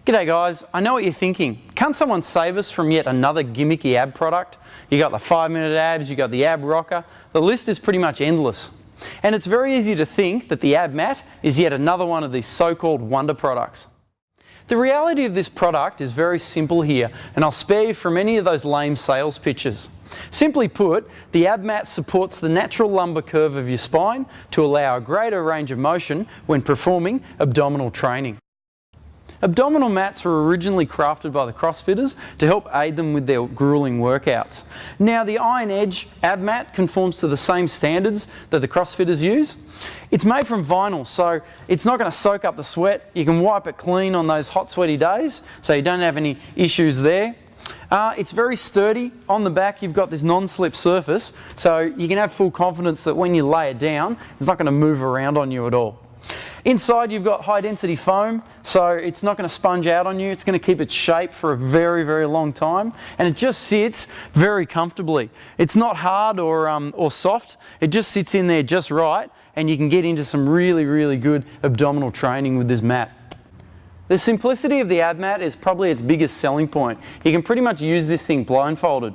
G'day guys, I know what you're thinking. Can't someone save us from yet another gimmicky ab product? You got the 5-minute abs, you got the ab rocker. The list is pretty much endless. And it's very easy to think that the ab mat is yet another one of these so-called wonder products. The reality of this product is very simple here, and I'll spare you from any of those lame sales pitches. Simply put, the ab mat supports the natural lumbar curve of your spine to allow a greater range of motion when performing abdominal training. Abdominal mats were originally crafted by the CrossFitters to help aid them with their grueling workouts. Now the Edge ab mat conforms to the same standards that the CrossFitters use. It's made from vinyl, so it's not going to soak up the sweat. You can wipe it clean on those hot sweaty days, so you don't have any issues there. It's very sturdy. On the back you've got this non-slip surface, so you can have full confidence that when you lay it down, it's not going to move around on you at all. Inside you've got high density foam, so it's not going to sponge out on you. It's going to keep its shape for a very, very long time, and it just sits very comfortably. It's not hard or soft. It just sits in there just right, and you can get into some really, really good abdominal training with this mat. The simplicity of the ab mat is probably its biggest selling point. You can pretty much use this thing blindfolded.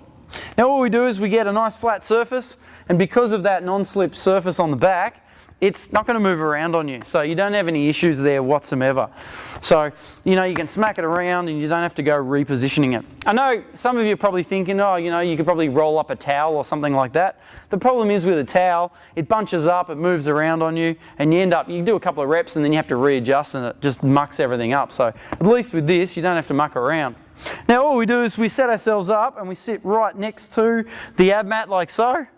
Now all we do is we get a nice flat surface, and because of that non-slip surface on the back, it's not going to move around on you, so you don't have any issues there whatsoever. So, you know, you can smack it around and you don't have to go repositioning it. I know some of you are probably thinking, oh, you know, you could probably roll up a towel or something like that. The problem is with a towel, it bunches up, it moves around on you, and you can do a couple of reps and then you have to readjust and it just mucks everything up. So at least with this, you don't have to muck around. Now all we do is we set ourselves up and we sit right next to the ab mat like so,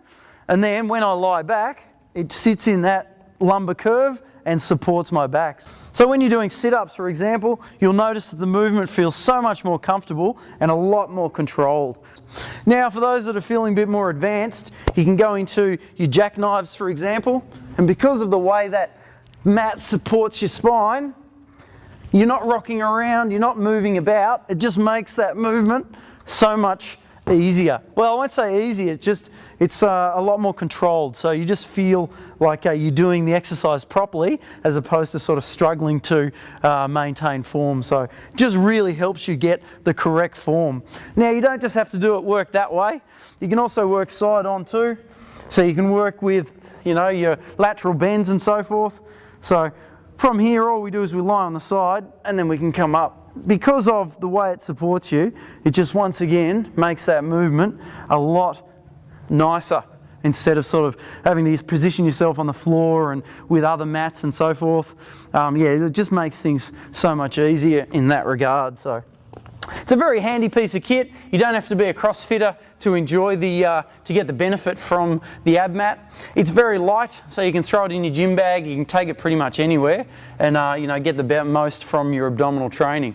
and then when I lie back, it sits in that lumbar curve and supports my back. So when you're doing sit-ups, for example, you'll notice that the movement feels so much more comfortable and a lot more controlled. Now for those that are feeling a bit more advanced, you can go into your jackknives, for example, and because of the way that mat supports your spine, you're not rocking around, you're not moving about, it just makes that movement so much easier. Well, I won't say easier, it's a lot more controlled, so you just feel like you're doing the exercise properly as opposed to sort of struggling to maintain form. So it just really helps you get the correct form. Now you don't just have to work that way, you can also work side on too, so you can work with, you know, your lateral bends and so forth. So from here all we do is we lie on the side and then we can come up. Because of the way it supports you, it just once again makes that movement a lot nicer instead of sort of having to position yourself on the floor and with other mats and so forth. Yeah, it just makes things so much easier in that regard. So it's a very handy piece of kit. You don't have to be a CrossFitter to enjoy to get the benefit from the ab mat. It's very light, so you can throw it in your gym bag. You can take it pretty much anywhere, and you know, get the most from your abdominal training.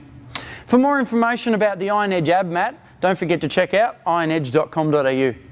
For more information about the Edge ab mat, don't forget to check out ironedge.com.au.